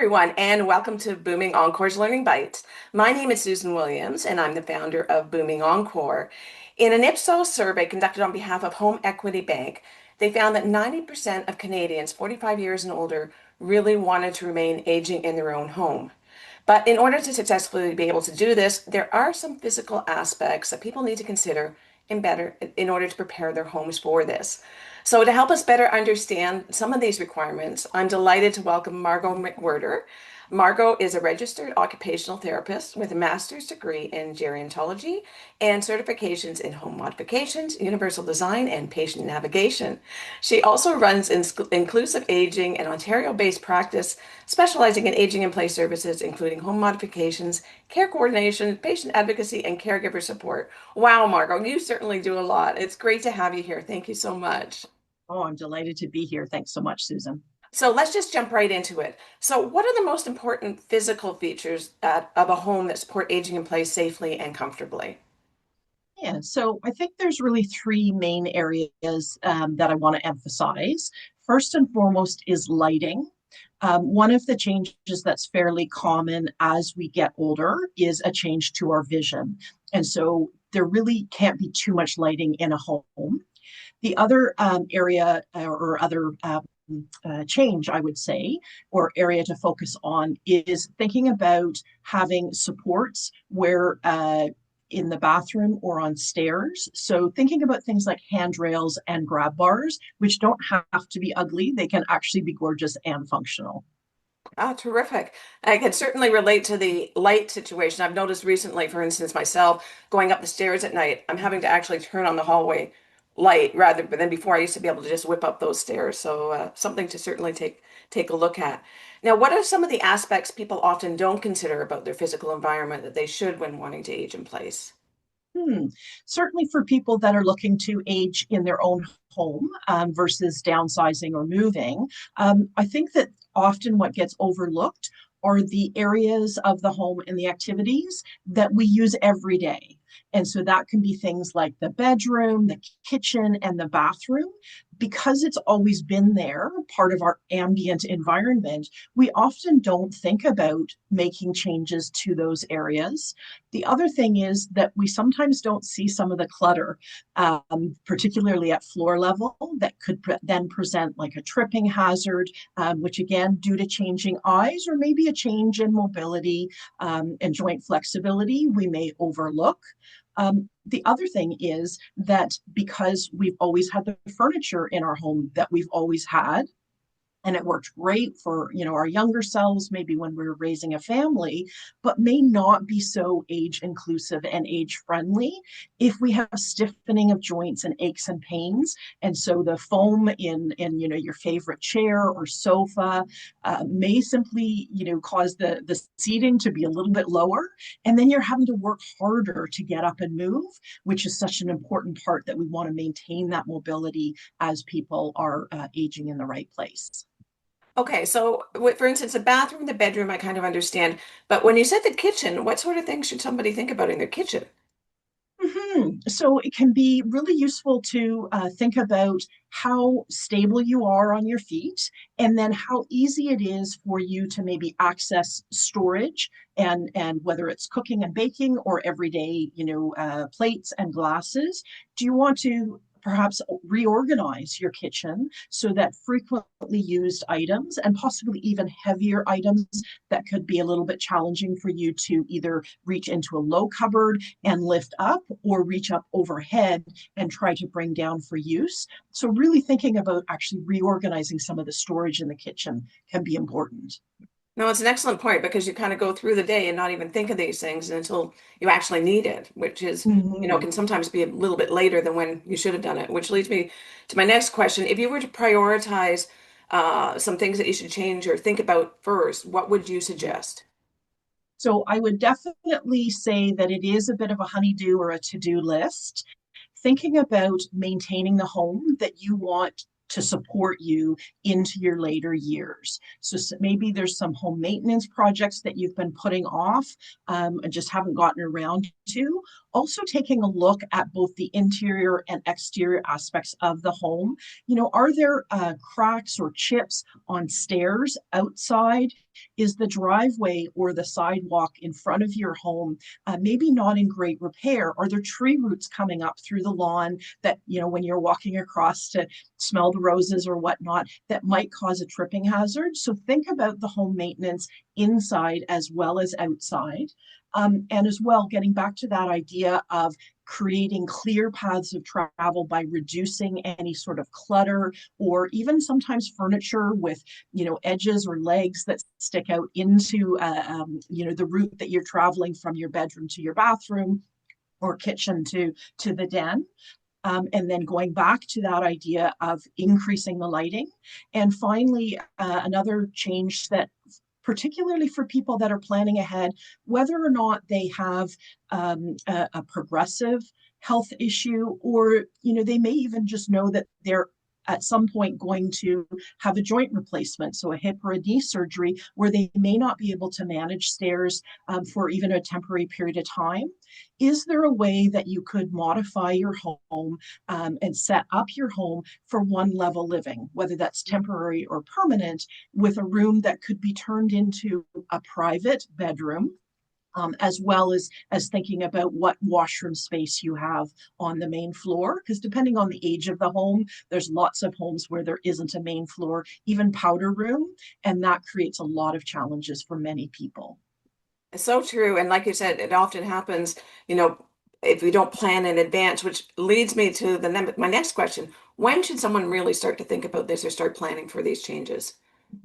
everyone, and welcome to Booming Encore's Learning Bites. My name is Susan Williams, and I'm the founder of Booming Encore. In an Ipsos survey conducted on behalf of Home Equity Bank, they found that 90% of Canadians 45 years and older really wanted to remain aging in their own home. But in order to successfully be able to do this, there are some physical aspects that people need to consider in order to prepare their homes for this. So to help us better understand some of these requirements, I'm delighted to welcome Margot McWhirter. Margot is a registered occupational therapist with a master's degree in gerontology and certifications in home modifications, universal design, and patient navigation. She also runs inclusive aging and Ontario-based practice, specializing in aging in place services, including home modifications, care coordination, patient advocacy, and caregiver support. Wow, Margot, you certainly do a lot. It's great to have you here. Thank you so much. Oh, I'm delighted to be here. Thanks so much, Susan. So let's just jump right into it. So, what are the most important physical features of a home that support aging in place safely and comfortably? Yeah, so I think there's really three main areas that I want to emphasize. First and foremost is lighting. One of the changes that's fairly common as we get older is a change to our vision. And so there really can't be too much lighting in a home. The other area or other change, I would say, or area to focus on is thinking about having supports where in the bathroom or on stairs. So thinking about things like handrails and grab bars, which don't have to be ugly. They can actually be gorgeous and functional. Oh, terrific. I can certainly relate to the light situation. I've noticed recently, for instance, myself going up the stairs at night, I'm having to actually turn on the hallway light rather than before I used to be able to just whip up those stairs. So something to certainly take a look at. Now, what are some of the aspects people often don't consider about their physical environment that they should when wanting to age in place? Hmm. Certainly for people that are looking to age in their own home versus downsizing or moving, I think that often what gets overlooked are the areas of the home and the activities that we use every day. And so that can be things like the bedroom, the kitchen, and the bathroom. Because it's always been there, part of our ambient environment, we often don't think about making changes to those areas. The other thing is that we sometimes don't see some of the clutter, particularly at floor level, that could then present like a tripping hazard, which again, due to changing eyes or maybe a change in mobility and joint flexibility, we may overlook. The other thing is that because we've always had the furniture in our home that we've always had, and it worked great for our younger selves maybe when we were raising a family, but may not be so age inclusive and age friendly if we have stiffening of joints and aches and pains. And so the foam in your favorite chair or sofa may simply cause the seating to be a little bit lower, and then you're having to work harder to get up and move, which is such an important part that we want to maintain that mobility as people are aging in the right place. Okay, so for instance, the bathroom, the bedroom, I kind of understand. But when you said the kitchen, what sort of things should somebody think about in their kitchen? So it can be really useful to think about how stable you are on your feet, and then how easy it is for you to maybe access storage, and whether it's cooking and baking or everyday, plates and glasses. Do you want to perhaps reorganize your kitchen so that frequently used items and possibly even heavier items that could be a little bit challenging for you to either reach into a low cupboard and lift up, or reach up overhead and try to bring down for use? So really thinking about actually reorganizing some of the storage in the kitchen can be important. No, it's an excellent point because you kind of go through the day and not even think of these things until you actually need it, which is, Mhm. can sometimes be a little bit later than when you should have done it, which leads me to my next question. If you were to prioritize some things that you should change or think about first, what would you suggest? So I would definitely say that it is a bit of a honeydew or a to-do list. Thinking about maintaining the home that you want to support you into your later years. So maybe there's some home maintenance projects that you've been putting off and just haven't gotten around to, Also taking a look at both the interior and exterior aspects of the home. Are there cracks or chips on stairs outside? Is the driveway or the sidewalk in front of your home maybe not in great repair? Are there tree roots coming up through the lawn that, when you're walking across to smell the roses or whatnot, that might cause a tripping hazard? So think about the home maintenance inside as well as outside. And as well, getting back to that idea of creating clear paths of travel by reducing any sort of clutter or even sometimes furniture with edges or legs that stick out into the route that you're traveling from your bedroom to your bathroom or kitchen to the den. And then going back to that idea of increasing the lighting. And finally, another change that particularly for people that are planning ahead, whether or not they have a progressive health issue, or they may even just know that they're at some point going to have a joint replacement, so a hip or a knee surgery, where they may not be able to manage stairs for even a temporary period of time. Is there a way that you could modify your home and set up your home for one level living, whether that's temporary or permanent, with a room that could be turned into a private bedroom, as well as thinking about what washroom space you have on the main floor? Because depending on the age of the home, there's lots of homes where there isn't a main floor, even powder room, and that creates a lot of challenges for many people. It's so true. And like you said, it often happens, you know, if we don't plan in advance, which leads me to my next question. When should someone really start to think about this or start planning for these changes?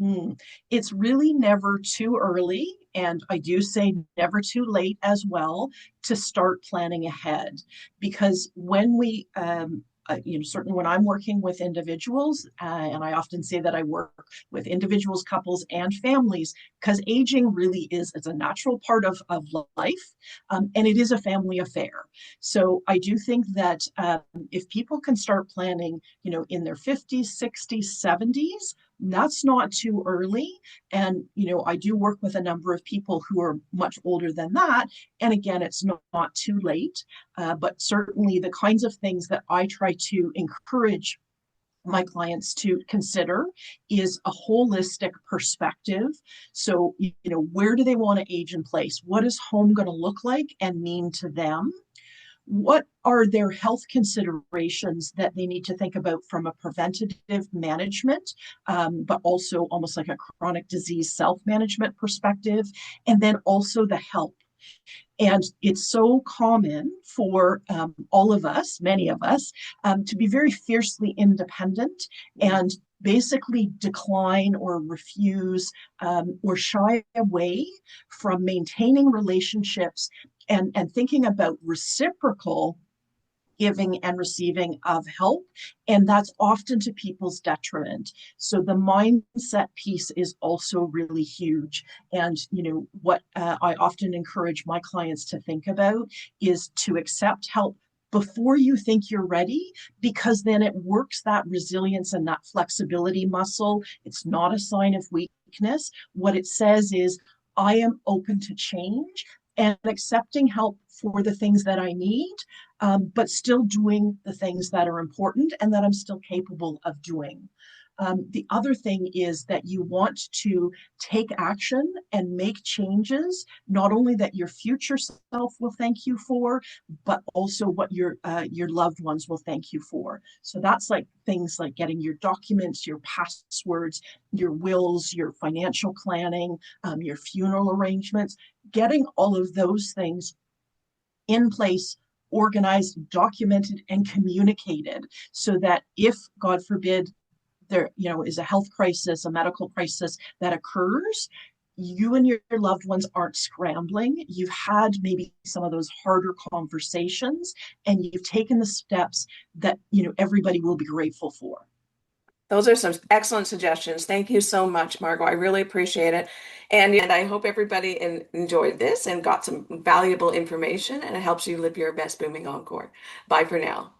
Hmm. It's really never too early, and I do say never too late as well, to start planning ahead. Because when certainly when I'm working with individuals, and I often say that I work with individuals, couples, and families, because aging really is a natural part of life, and it is a family affair. So I do think that if people can start planning, in their 50s, 60s, 70s, that's not too early. And, I do work with a number of people who are much older than that. And again, it's not too late. But certainly the kinds of things that I try to encourage my clients to consider is a holistic perspective. So, where do they want to age in place? What is home going to look like and mean to them? What are their health considerations that they need to think about from a preventative management, but also almost like a chronic disease self-management perspective, and then also the help. And it's so common for all of us, many of us, to be very fiercely independent and basically decline or refuse or shy away from maintaining relationships and thinking about reciprocal giving and receiving of help. And that's often to people's detriment. So the mindset piece is also really huge. And, what I often encourage my clients to think about is to accept help before you think you're ready, because then it works that resilience and that flexibility muscle. It's not a sign of weakness. What it says is, I am open to change and accepting help for the things that I need, but still doing the things that are important and that I'm still capable of doing. The other thing is that you want to take action and make changes, not only that your future self will thank you for, but also what your loved ones will thank you for. So that's like things like getting your documents, your passwords, your wills, your financial planning, your funeral arrangements, getting all of those things in place, organized, documented, and communicated, so that if, God forbid, there is a health crisis, a medical crisis that occurs, you and your loved ones aren't scrambling. You've had maybe some of those harder conversations, and you've taken the steps that everybody will be grateful for. Those are some excellent suggestions. Thank you so much, Margot. I really appreciate it. And I hope everybody enjoyed this and got some valuable information and it helps you live your best booming encore. Bye for now.